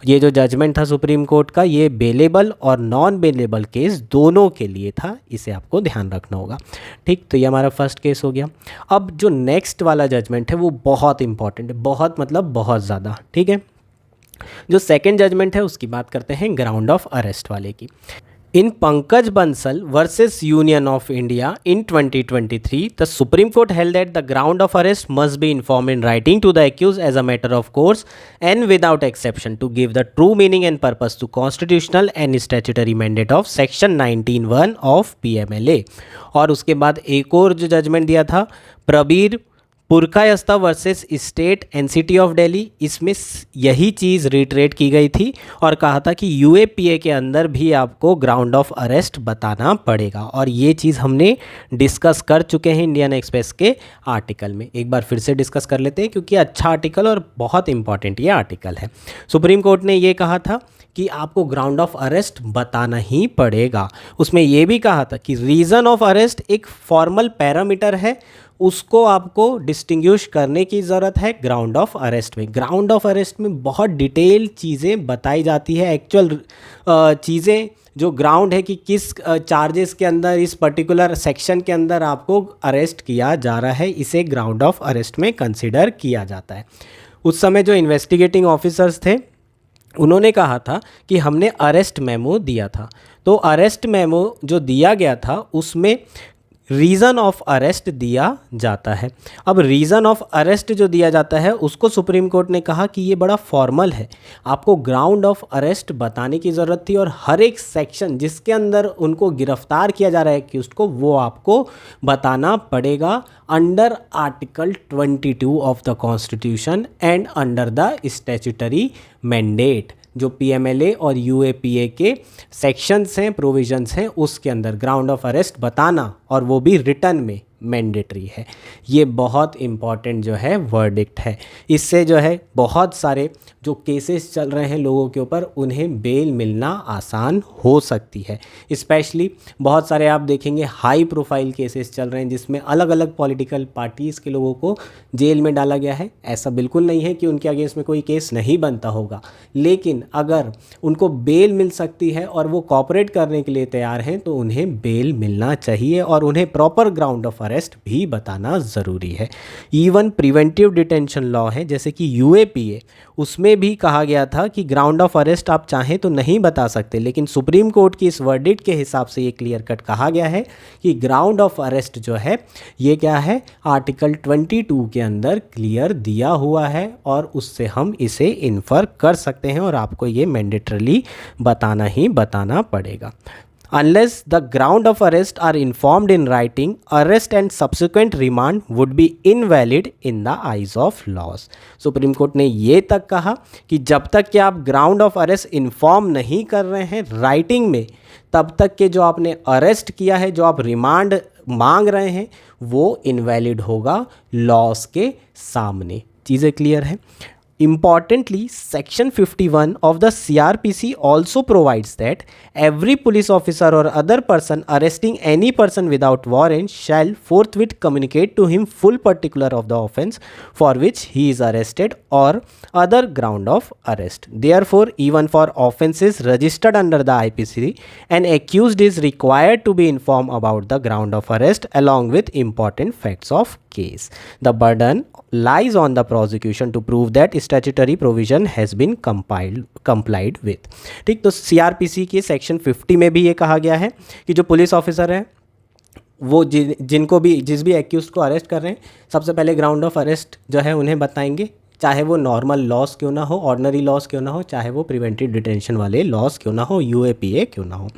ये जो जजमेंट था सुप्रीम कोर्ट का, ये बेलेबल और नॉन बेलेबल केस दोनों के लिए था, इसे आपको ध्यान रखना होगा, ठीक। तो ये हमारा फर्स्ट केस हो गया। अब जो नेक्स्ट वाला जजमेंट है वो बहुत इंपॉर्टेंट है, बहुत मतलब बहुत ज़्यादा, ठीक है। जो सेकंड जजमेंट है उसकी बात करते हैं ग्राउंड ऑफ अरेस्ट वाले की। In Pankaj Bansal versus Union of India in 2023, the Supreme Court held that the ground of arrest must be informed in writing to the accused as a matter of course and without exception to give the true meaning and purpose to constitutional and statutory mandate of Section 19(1) of PMLA। और उसके बाद एक और जो judgement दिया था Prabir Purkayastha versus state NCT of Delhi, इसमें यही चीज़ रिट्रेट की गई थी और कहा था कि यूएपीए के अंदर भी आपको ग्राउंड ऑफ अरेस्ट बताना पड़ेगा। और ये चीज़ हमने डिस्कस कर चुके हैं इंडियन एक्सप्रेस के आर्टिकल में। एक बार फिर से डिस्कस कर लेते हैं क्योंकि अच्छा आर्टिकल और बहुत इंपॉर्टेंट ये आर्टिकल है। सुप्रीम कोर्ट ने ये कहा था कि आपको ग्राउंड ऑफ अरेस्ट बताना ही पड़ेगा। उसमें यह भी कहा था कि रीज़न ऑफ अरेस्ट एक फॉर्मल पैरामीटर है, उसको आपको डिस्टिंग्विश करने की ज़रूरत है ग्राउंड ऑफ अरेस्ट में। ग्राउंड ऑफ अरेस्ट में बहुत डिटेल चीज़ें बताई जाती है, एक्चुअल चीज़ें जो ग्राउंड है कि किस चार्जेस के अंदर इस पर्टिकुलर सेक्शन के अंदर आपको अरेस्ट किया जा रहा है, इसे ग्राउंड ऑफ अरेस्ट में कंसिडर किया जाता है। उस समय जो इन्वेस्टिगेटिंग ऑफिसर्स थे उन्होंने कहा था कि हमने अरेस्ट मेमो दिया था, तो अरेस्ट मेमो जो दिया गया था उसमें रीज़न ऑफ अरेस्ट दिया जाता है। अब रीज़न ऑफ अरेस्ट जो दिया जाता है उसको सुप्रीम कोर्ट ने कहा कि ये बड़ा फॉर्मल है, आपको ग्राउंड ऑफ अरेस्ट बताने की ज़रूरत थी और हर एक सेक्शन जिसके अंदर उनको गिरफ्तार किया जा रहा है एक्यूज्ड को, वो आपको बताना पड़ेगा under article 22 of the constitution and under the statutory mandate. जो पीएमएलए और यूएपीए के सेक्शंस हैं, प्रोविजंस हैं, उसके अंदर ग्राउंड ऑफ अरेस्ट बताना और वो भी रिटर्न में मैंडेटरी है। ये बहुत इम्पॉर्टेंट जो है वर्डिक्ट है। इससे जो है बहुत सारे जो केसेस चल रहे हैं लोगों के ऊपर उन्हें बेल मिलना आसान हो सकती है। स्पेशली बहुत सारे आप देखेंगे हाई प्रोफाइल केसेस चल रहे हैं जिसमें अलग अलग पॉलिटिकल पार्टीज़ के लोगों को जेल में डाला गया है। ऐसा बिल्कुल नहीं है कि उनके अगेंस्ट में कोई केस नहीं बनता होगा, लेकिन अगर उनको बेल मिल सकती है और वो कॉपरेट करने के लिए तैयार हैं तो उन्हें बेल मिलना चाहिए और उन्हें प्रॉपर ग्राउंड ऑफ अरेस्ट भी बताना ज़रूरी है। इवन प्रिवेंटिव डिटेंशन लॉ है जैसे कि यूएपीए, उसमें भी कहा गया था कि ग्राउंड ऑफ अरेस्ट आप चाहें तो नहीं बता सकते, लेकिन सुप्रीम कोर्ट की इस वर्डिक्ट के हिसाब से ये क्लियर कट कहा गया है कि ग्राउंड ऑफ अरेस्ट जो है ये क्या है, आर्टिकल 22 के अंदर क्लियर दिया हुआ है और उससे हम इसे इन्फर कर सकते हैं और आपको ये मैंडेटरली बताना ही बताना पड़ेगा। Unless the ground of arrest are informed in writing, arrest and subsequent remand would be invalid in the eyes of laws. Supreme Court ने ये तक कहा कि जब तक कि आप ग्राउंड ऑफ अरेस्ट इन्फॉर्म नहीं कर रहे हैं राइटिंग में, तब तक के जो आपने अरेस्ट किया है, जो आप रिमांड मांग रहे हैं, वो इनवैलिड होगा लॉस के सामने। चीज़ें क्लियर है। Importantly, Section 51 of the CRPC also provides that every police officer or other person arresting any person without warrant shall forthwith communicate to him full particular of the offence for which he is arrested or other ground of arrest. Therefore, even for offences registered under the IPC, an accused is required to be informed about the ground of arrest along with important facts of case. The burden lies on the prosecution to prove that statutory provision has been complied with. ठीक, तो CrPC के section 50 में भी ये कहा गया है कि जो पुलिस ऑफिसर हैं वो जिनको भी जिस भी एक्यूज को अरेस्ट कर रहे हैं, सबसे पहले ग्राउंड ऑफ अरेस्ट जो है उन्हें बताएंगे, चाहे वो नॉर्मल लॉस क्यों ना हो, ऑर्डिनरी लॉस क्यों ना हो, चाहे वो प्रिवेंटिव डिटेंशन वाले लॉस क्यों ना हो, यूएपीए क्यों ना हो।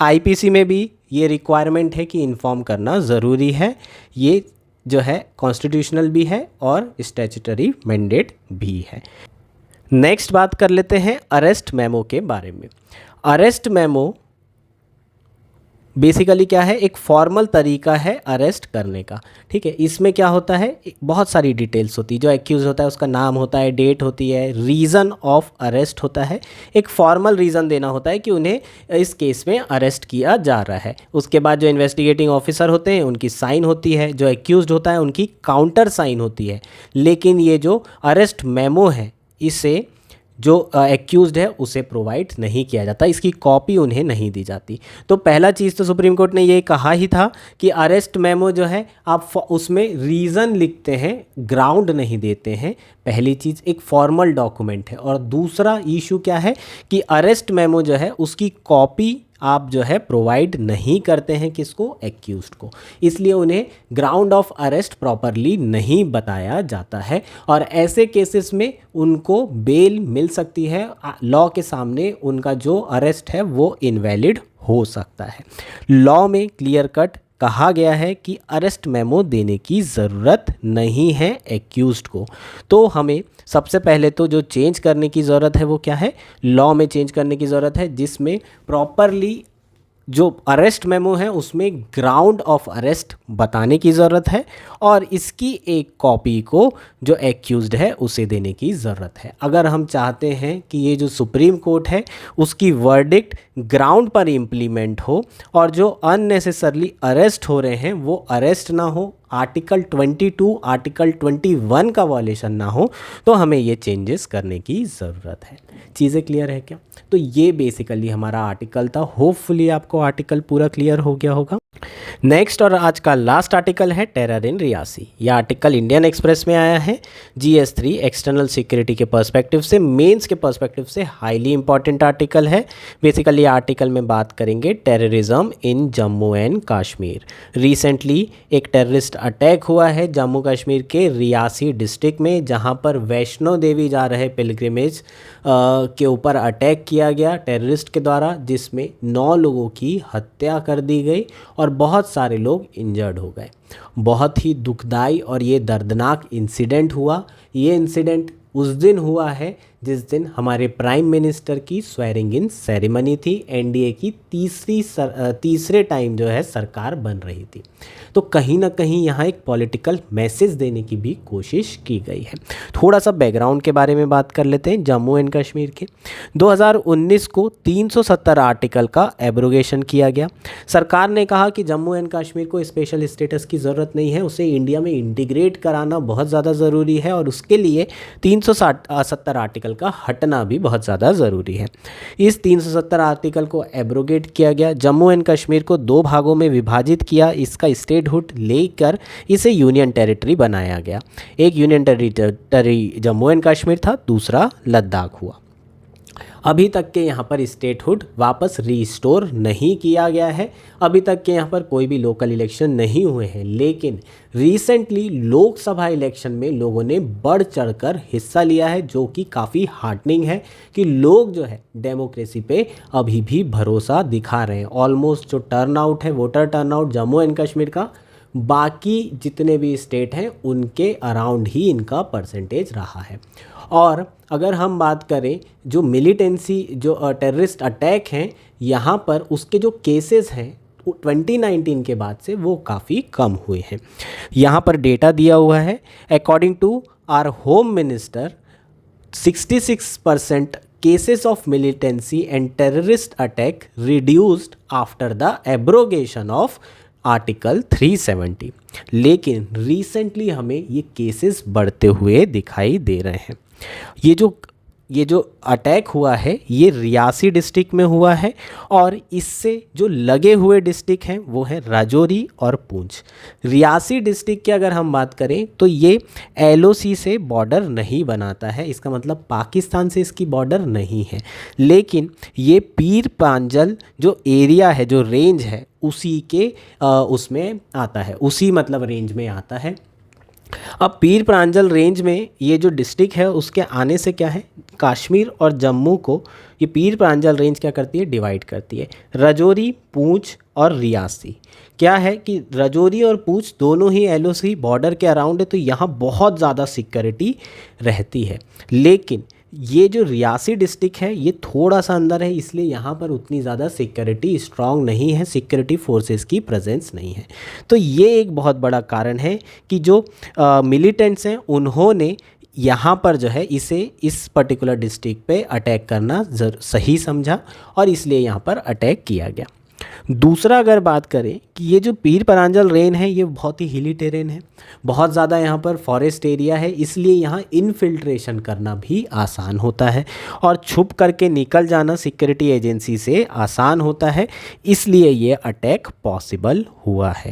आईपीसी में भी ये रिक्वायरमेंट है कि इन्फॉर्म करना ज़रूरी है। ये जो है कॉन्स्टिट्यूशनल भी है और स्टैट्यूटरी मैंडेट भी है। नेक्स्ट बात कर लेते हैं अरेस्ट मेमो के बारे में। अरेस्ट मेमो बेसिकली क्या है, एक फॉर्मल तरीका है अरेस्ट करने का। ठीक है, इसमें क्या होता है, बहुत सारी डिटेल्स होती है। जो एक्यूज होता है उसका नाम होता है, डेट होती है, रीज़न ऑफ अरेस्ट होता है, एक फॉर्मल रीज़न देना होता है कि उन्हें इस केस में अरेस्ट किया जा रहा है। उसके बाद जो इन्वेस्टिगेटिंग ऑफिसर होते हैं उनकी साइन होती है, जो एक्यूज होता है उनकी काउंटर साइन होती है। लेकिन ये जो अरेस्ट मेमो है इसे जो एक्यूज्ड है उसे प्रोवाइड नहीं किया जाता, इसकी कॉपी उन्हें नहीं दी जाती। तो पहला चीज़ तो सुप्रीम कोर्ट ने ये कहा ही था कि अरेस्ट मेमो जो है आप उसमें रीज़न लिखते हैं, ग्राउंड नहीं देते हैं। पहली चीज़ एक फॉर्मल डॉक्यूमेंट है, और दूसरा इशू क्या है कि अरेस्ट मेमो जो है उसकी कॉपी आप जो है प्रोवाइड नहीं करते हैं किसको, एक्यूज्ड को। इसलिए उन्हें ग्राउंड ऑफ अरेस्ट प्रॉपरली नहीं बताया जाता है, और ऐसे केसेस में उनको बेल मिल सकती है। लॉ के सामने उनका जो अरेस्ट है वो इनवैलिड हो सकता है। लॉ में क्लियर कट कहा गया है कि अरेस्ट मेमो देने की ज़रूरत नहीं है एक्यूज्ड को। तो हमें सबसे पहले तो जो चेंज करने की ज़रूरत है वो क्या है, लॉ में चेंज करने की ज़रूरत है, जिसमें प्रॉपरली जो अरेस्ट मेमो है उसमें ग्राउंड ऑफ अरेस्ट बताने की ज़रूरत है, और इसकी एक कॉपी को जो एक्यूज्ड है उसे देने की ज़रूरत है। अगर हम चाहते हैं कि ये जो सुप्रीम कोर्ट है उसकी वर्डिक्ट ग्राउंड पर इम्प्लीमेंट हो और जो अननेसेसरली अरेस्ट हो रहे हैं वो अरेस्ट ना हो, आर्टिकल 22 आर्टिकल 21 का वॉलेशन ना हो, तो हमें ये चेंजेस करने की ज़रूरत है। चीज़ें क्लियर है क्या? तो ये बेसिकली हमारा आर्टिकल था। होपफुली आपको आर्टिकल पूरा क्लियर हो गया होगा। नेक्स्ट और आज का लास्ट आर्टिकल है टेरर इन रियासी। यह आर्टिकल इंडियन एक्सप्रेस में आया है। GS3 एक्सटर्नल सिक्योरिटी के पर्सपेक्टिव से, मेंस के पर्सपेक्टिव से हाईली इंपॉर्टेंट आर्टिकल है। बेसिकली आर्टिकल में बात करेंगे terrorism in Jammu and Kashmir. Recently एक टेररिस्ट अटैक हुआ है जम्मू कश्मीर के रियासी डिस्ट्रिक्ट में, जहां पर वैष्णो देवी जा रहे पिलग्रिमेज के ऊपर अटैक किया गया टेररिस्ट के द्वारा, जिसमें 9 लोगों की हत्या कर दी गई और बहुत सारे लोग इंजर्ड हो गए। बहुत ही दुखदाई और ये दर्दनाक इंसिडेंट हुआ। ये इंसिडेंट उस दिन हुआ है जिस दिन हमारे प्राइम मिनिस्टर की स्वेरिंग इन सेरेमनी थी। एनडीए की तीसरे टाइम जो है सरकार बन रही थी। तो कहीं ना कहीं यहाँ एक पॉलिटिकल मैसेज देने की भी कोशिश की गई है। थोड़ा सा बैकग्राउंड के बारे में बात कर लेते हैं जम्मू एंड कश्मीर के। 2019 को 370 आर्टिकल का एब्रोगेशन किया गया। सरकार ने कहा कि जम्मू एंड कश्मीर को स्पेशल स्टेटस की ज़रूरत नहीं है, उसे इंडिया में इंटीग्रेट कराना बहुत ज़्यादा ज़रूरी है, और उसके लिए 370 आर्टिकल का हटना भी बहुत ज़्यादा ज़रूरी है। इस 370 आर्टिकल को एब्रोगेट किया गया, जम्मू एंड कश्मीर को 2 भागों में विभाजित किया, इसका स्टेटहुड लेकर इसे यूनियन टेरिटरी बनाया गया। एक union territory Jammu and Kashmir था, दूसरा लद्दाख हुआ। अभी तक के यहाँ पर स्टेटहुड वापस रीस्टोर नहीं किया गया है, अभी तक के यहाँ पर कोई भी लोकल इलेक्शन नहीं हुए हैं, लेकिन रिसेंटली लोकसभा इलेक्शन में लोगों ने बढ़ चढ़कर हिस्सा लिया है, जो कि काफ़ी हार्टनिंग है कि लोग जो है डेमोक्रेसी पे अभी भी भरोसा दिखा रहे हैं। ऑलमोस्ट जो टर्नआउट है, voter turnout Jammu and Kashmir का, बाकी जितने भी स्टेट हैं उनके अराउंड ही इनका परसेंटेज रहा है। और अगर हम बात करें जो मिलिटेंसी, जो टेररिस्ट अटैक हैं यहाँ पर, उसके जो केसेस हैं 2019 के बाद से वो काफ़ी कम हुए हैं। यहाँ पर डेटा दिया हुआ है, according to our home minister 66% cases of militancy and terrorist attack reduced after the abrogation of article 370। लेकिन रिसेंटली हमें ये केसेस बढ़ते हुए दिखाई दे रहे हैं। ये जो अटैक हुआ है ये रियासी डिस्ट्रिक्ट में हुआ है, और इससे जो लगे हुए डिस्ट्रिक्ट हैं वो है राजौरी और पुंछ। रियासी डिस्ट्रिक्ट की अगर हम बात करें तो ये LOC से बॉर्डर नहीं बनाता है, इसका मतलब पाकिस्तान से इसकी बॉर्डर नहीं है, लेकिन ये पीर पांजल जो एरिया है, जो रेंज है, उसी के उसमें आता है, उसी मतलब रेंज में आता है। अब पीर प्रांजल रेंज में ये जो डिस्ट्रिक्ट है उसके आने से क्या है, कश्मीर और जम्मू को ये पीर प्रांजल रेंज क्या करती है, डिवाइड करती है। राजौरी, पुंछ और रियासी क्या है कि राजौरी और पुंछ दोनों ही LOC बॉर्डर के अराउंड है, तो यहाँ बहुत ज़्यादा सिक्योरिटी रहती है। लेकिन ये जो रियासी डिस्ट्रिक्ट है ये थोड़ा सा अंदर है, इसलिए यहाँ पर उतनी ज़्यादा सिक्योरिटी स्ट्रांग नहीं है, सिक्योरिटी फोर्सेस की प्रेजेंस नहीं है। तो ये एक बहुत बड़ा कारण है कि जो मिलिटेंट्स हैं उन्होंने यहाँ पर जो है इस पर्टिकुलर डिस्ट्रिक्ट पे अटैक करना सही समझा, और इसलिए यहाँ पर अटैक किया गया। दूसरा अगर बात करें कि ये जो पीर प्रांजल रेंज है ये बहुत ही हिली टेरेन है, बहुत ज़्यादा यहाँ पर फॉरेस्ट एरिया है, इसलिए यहाँ इनफिल्ट्रेशन करना भी आसान होता है और छुप करके निकल जाना सिक्योरिटी एजेंसी से आसान होता है, इसलिए ये अटैक पॉसिबल हुआ है।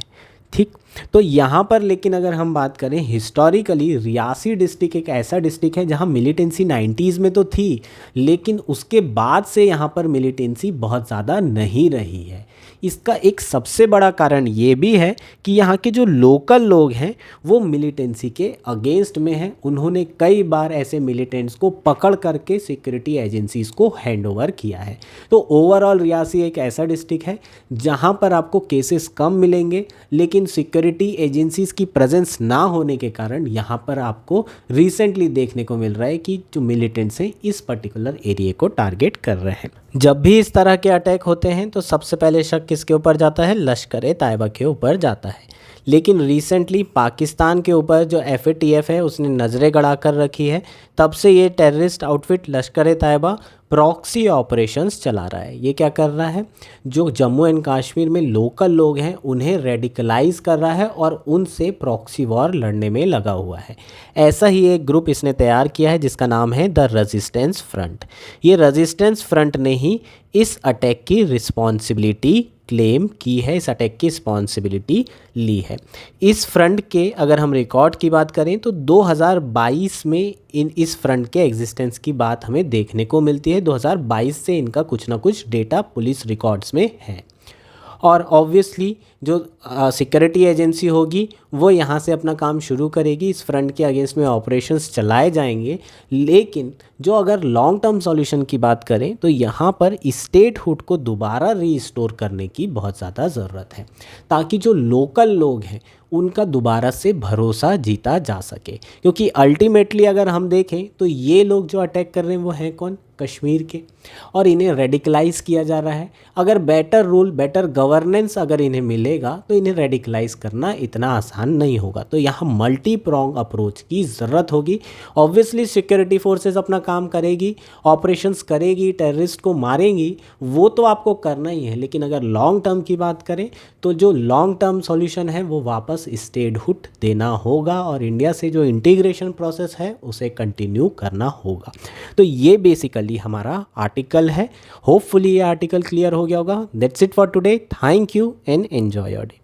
ठीक, तो यहाँ पर लेकिन अगर हम बात करें हिस्टोरिकली, रियासी डिस्ट्रिक्ट एक ऐसा डिस्ट्रिक्ट है जहाँ मिलिटेंसी 90s में तो थी, लेकिन उसके बाद से यहाँ पर मिलिटेंसी बहुत ज़्यादा नहीं रही है। इसका एक सबसे बड़ा कारण ये भी है कि यहाँ के जो लोकल लोग हैं वो मिलिटेंसी के अगेंस्ट में हैं, उन्होंने कई बार ऐसे मिलिटेंट्स को पकड़ करके सिक्योरिटी एजेंसीज़ को हैंड ओवर किया है। तो ओवरऑल रियासी एक ऐसा डिस्ट्रिक्ट है जहाँ पर आपको केसेस कम मिलेंगे, लेकिन सिक्योरिटी एजेंसीज़ की प्रेजेंस ना होने के कारण यहाँ पर आपको रिसेंटली देखने को मिल रहा है कि जो मिलिटेंट्स हैं इस पर्टिकुलर एरिया को टारगेट कर रहे हैं। जब भी इस तरह के अटैक होते हैं तो सबसे पहले शक किसके ऊपर जाता है, लश्कर ए तैयबा के ऊपर जाता है। लेकिन रिसेंटली पाकिस्तान के ऊपर जो FATF है उसने नज़रें गड़ा कर रखी है, तब से ये टेररिस्ट आउटफिट लश्कर ए तैयबा प्रॉक्सी ऑपरेशंस चला रहा है। ये क्या कर रहा है, जो जम्मू एंड कश्मीर में लोकल लोग हैं उन्हें रेडिकलाइज कर रहा है और उनसे प्रॉक्सी वॉर लड़ने में लगा हुआ है। ऐसा ही एक ग्रुप इसने तैयार किया है जिसका नाम है द रेजिस्टेंस फ्रंट। ये रेजिस्टेंस फ्रंट ने ही इस अटैक की रिस्पॉन्सिबिलिटी क्लेम की है, इस अटैक की रिस्पॉन्सिबिलिटी ली है। इस फ्रंट के अगर हम रिकॉर्ड की बात करें तो 2022 में इस फ्रंट के एग्जिस्टेंस की बात हमें देखने को मिलती है। 2022 से इनका कुछ ना कुछ डेटा पुलिस रिकॉर्ड्स में है, और ऑब्वियसली जो सिक्योरिटी एजेंसी होगी वो यहाँ से अपना काम शुरू करेगी, इस फ्रंट के अगेंस्ट में ऑपरेशंस चलाए जाएंगे। लेकिन जो अगर लॉन्ग टर्म सॉल्यूशन की बात करें तो यहाँ पर स्टेटहुड को दोबारा रीस्टोर करने की बहुत ज़्यादा ज़रूरत है, ताकि जो लोकल लोग हैं उनका दोबारा से भरोसा जीता जा सके। क्योंकि अल्टीमेटली अगर हम देखें तो ये लोग जो अटैक कर रहे हैं वो हैं कौन, कश्मीर के, और इन्हें रेडिकलाइज किया जा रहा है। अगर बेटर रूल, बेटर गवर्नेंस अगर इन्हें मिले रहेगा तो इन्हें रेडिकलाइज करना इतना आसान नहीं होगा। तो यहाँ मल्टी प्रोंग अप्रोच की ज़रूरत होगी। ऑब्वियसली सिक्योरिटी फोर्सेस अपना काम करेगी, ऑपरेशंस करेगी, टेररिस्ट को मारेंगी, वो तो आपको करना ही है, लेकिन अगर लॉन्ग टर्म की बात करें तो जो लॉन्ग टर्म सॉल्यूशन है वो वापस स्टेटहुड देना होगा और इंडिया से जो इंटीग्रेशन प्रोसेस है उसे कंटिन्यू करना होगा। तो ये बेसिकली हमारा आर्टिकल है। होपफुली ये आर्टिकल क्लियर हो गया होगा। That's it for today. Thank you and enjoy your day.